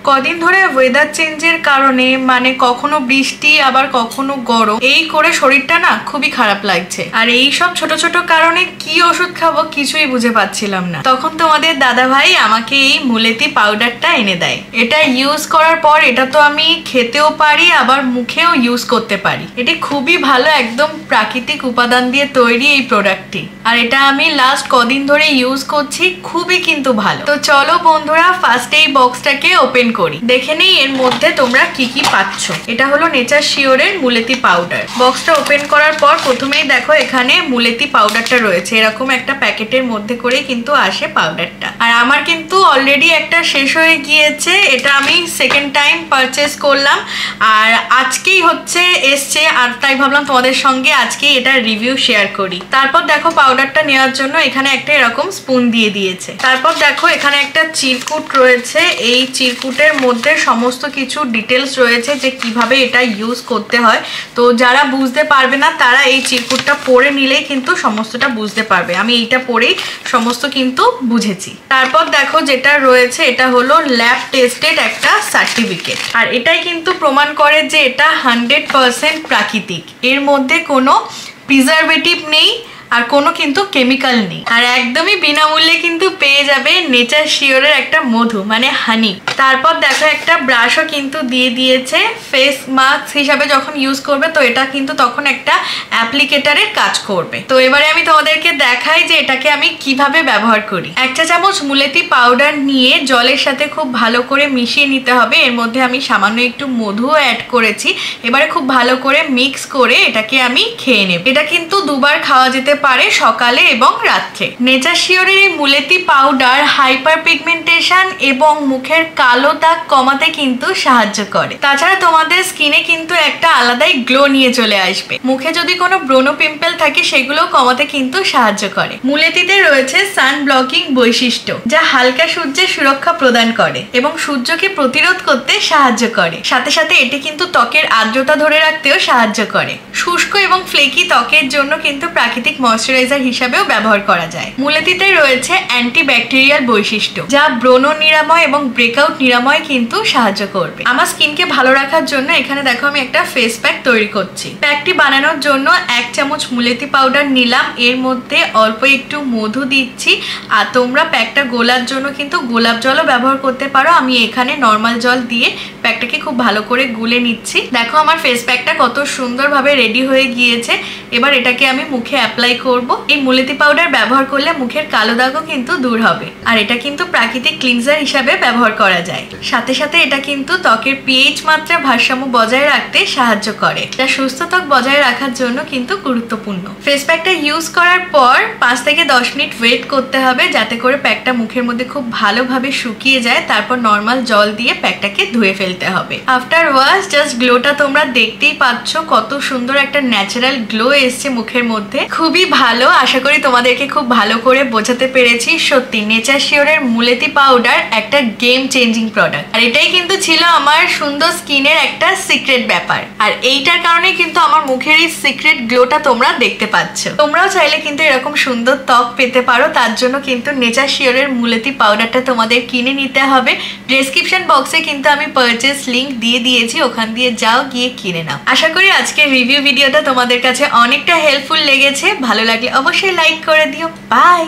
কদিন ধরে ওয়েদার চেঞ্জের কারণে মানে কখনো বৃষ্টি আবার কখনো গরম, এই করে শরীরটা না খুবই খারাপ লাগছে। আর এই সব ছোট ছোট কারণে কি ওষুধ খাবো কিছুই বুঝে পাচ্ছিলাম না। তখন তোমাদের দাদা ভাই আমাকে এই মুলেতি পাউডারটা এনে দেয়। এটা ইউজ করার পর এটা তো আমি খেতেও পারি আবার মুখেও ইউজ করতে পারি। এটি খুবই ভালো, একদম প্রাকৃতিক উপাদান দিয়ে তৈরি এই প্রোডাক্টটি। আর এটা আমি লাস্ট কদিন ধরে ইউজ করছি, খুবই কিন্তু ভালো। তো চলো বন্ধুরা ফার্স্ট এই বক্সটাকে ওপেন করি, দেখে নেই এর মধ্যে তোমরা কি কি পাচ্ছ। এটা হলো নেচার শিওরের মুলেতি পাউডার। বক্সটা ওপেন করার পর প্রথমেই দেখো এখানে মুলেতি পাউডারটা রয়েছে, এরকম একটা প্যাকেটের মধ্যে করে কিন্তু আসে পাউডারটা। আর আমার কিন্তু অলরেডি একটা শেষ হয়ে গিয়েছে, এটা আমি সেকেন্ড টাইম পারচেস করলাম আর আজকেই হচ্ছে এসছে, আর তাই ভাবলাম তোমাদের সঙ্গে আজকেই এটা রিভিউ শেয়ার করি। তারপর দেখো পাউডারটা নেওয়ার জন্য এখানে একটা এরকম স্পুন দিয়ে দিয়েছে। তারপর দেখো এখানে একটা চিরকুট রয়েছে, এই চিরকুটের মধ্যে সমস্ত কিছু ডিটেলস রয়েছে যে কিভাবে এটা ইউজ করতে হয়। তো যারা বুঝতে পারবে না তারা এই চিরকুটটা পড়ে নিলেই কিন্তু সমস্তটা বুঝতে পারবে। আমি এইটা পড়েই সমস্ত কিন্তু বুঝেছি। তারপর দেখো যেটা রয়েছে এটা হলো ল্যাব টেস্টেড একটা সার্টিফিকেট, আর এটাই কিন্তু প্রমাণ করে যে এটা 100% প্রাকৃতিক। এর মধ্যে কোনো প্রিজারভেটিভ নেই আর কোনো কিন্তু কেমিক্যাল নেই, আর একদমই বিনামূল্যে কিন্তু পেয়ে যাবে নেচার শিওরের একটা মধু মানে হানি। তারপর দেখো একটা ব্রাশও কিন্তু দিয়ে দিয়েছে ফেস মাস্ক হিসাবে যখন ইউজ করবে, তো এটা কিন্তু তখন একটা অ্যাপ্লিকেটারের কাজ করবে। তো এবারে আমি তোমাদেরকে দেখাই যে এটাকে আমি কিভাবে ব্যবহার করি। 1 চা চামচ মুলেতি পাউডার নিয়ে জলের সাথে খুব ভালো করে মিশিয়ে নিতে হবে। এর মধ্যে আমি সামান্য একটু মধুও অ্যাড করেছি। এবারে খুব ভালো করে মিক্স করে এটাকে আমি খেয়ে নেব। এটা কিন্তু দুবার খাওয়া যেতে পারে, সকালে এবং রাত্রে। নেচার শিওরের এই মুলেতি পাউডার হাইপার পিগমেন্টেশন এবং মুখের কালো দাগ কমাতে কিন্তু সাহায্য করে। তাছাড়া তোমাদের স্কিনে কিন্তু একটা আলাদাই গ্লো নিয়ে চলে আসবে। মুখে যদি কোনো ব্রণ পিম্পল থাকে সেগুলো কমাতে কিন্তু সাহায্য করে। মুলেতিতে রয়েছে সান ব্লকিং বৈশিষ্ট্য, যা হালকা সূর্যের সুরক্ষা প্রদান করে এবং সূর্যকে প্রতিরোধ করতে সাহায্য করে। সাথে সাথে এটি কিন্তু ত্বকের আর্দ্রতা ধরে রাখতেও সাহায্য করে। শুষ্ক এবং ফ্লেকি ত্বকের জন্য কিন্তু প্রাকৃতিক ময়শ্চারাইজার হিসাবেও ব্যবহার করা যায়। মুলেতিতে রয়েছে অ্যান্টিব্যাকটেরিয়াল বৈশিষ্ট্য, যা ব্রণ নিরাময় এবং ব্রেকআউট নিরাময় কিন্তু সাহায্য করবে। আমার স্কিনকে ভালো রাখার জন্য এখানে দেখো আমি একটা ফেস প্যাক তৈরি করছি। প্যাকটি বানানোর জন্য 1 চামচ মুলেতি পাউডার নিলাম, এর মধ্যে অল্প একটু মধু দিচ্ছি। আর তোমরা প্যাকটা গোলার জন্য কিন্তু গোলাপ জলও ব্যবহার করতে পারো। আমি এখানে নর্মাল জল দিয়ে প্যাকটাকে খুব ভালো করে গুলে নিচ্ছি। দেখো আমার ফেস প্যাকটা কত সুন্দরভাবে রেডি হয়ে গিয়েছে। এবার এটাকে আমি মুখে অ্যাপ্লাই করব। এই মুলেতি পাউডার ব্যবহার করলে মুখের কালো দাগও কিন্তু দূর হবে, আর এটা কিন্তু প্রাকৃতিক ক্লিনজার হিসাবে ব্যবহার করা যায়। সাথে সাথে এটা কিন্তু ত্বকের পিএইচ মাত্রা ভারসাম্য বজায় রাখতে সাহায্য করে, যা সুস্থ ত্বক বজায় রাখার জন্য কিন্তু গুরুত্বপূর্ণ। ফেস প্যাকটা ইউজ করার পর 5 থেকে 10 মিনিট ওয়েট করতে হবে, যাতে করে প্যাকটা মুখের মধ্যে খুব ভালোভাবে শুকিয়ে যায়। তারপর নর্মাল জল দিয়ে প্যাকটাকে ধুয়ে ফেলতে হবে। আফটার ওয়াশ জাস্ট গ্লোটা তোমরা দেখতেই পাচ্ছ, কত সুন্দর একটা ন্যাচারাল গ্লো এসছে মুখের মধ্যে, খুবই ভালো। আশা করি তোমাদেরকে খুব ভালো করে বোঝাতে পেরেছি। সত্যি নেচার শিওরের মুলেতি পাউডার একটা গেম চেঞ্জিং প্রোডাক্ট, আর এটাই কিন্তু ছিল আমার সুন্দর স্কিনের একটা সিক্রেট ব্যাপার। আর এইটার কারণে কিন্তু আমার মুখের এই সিক্রেট গ্লোটা তোমরা দেখতে পাচ্ছ। তোমরাও চাইলে কিন্তু এরকম সুন্দর ত্বক পেতে পারো, তার জন্য কিন্তু নেচার শিওরের মুলেতি পাউডারটা তোমাদের কিনে নিতে হবে। ডেসক্রিপশন বক্সে কিন্তু আমি পারচেস লিংক দিয়ে দিয়েছি, ওখান দিয়ে যাও, গিয়ে কিনে নাও। আশা করি আজকের রিভিউ ভিডিওটা তোমাদের কাছে অনেকটা হেল্পফুল লেগেছে। ভালো লাগলে অবশ্যই লাইক করে দিও। বাই।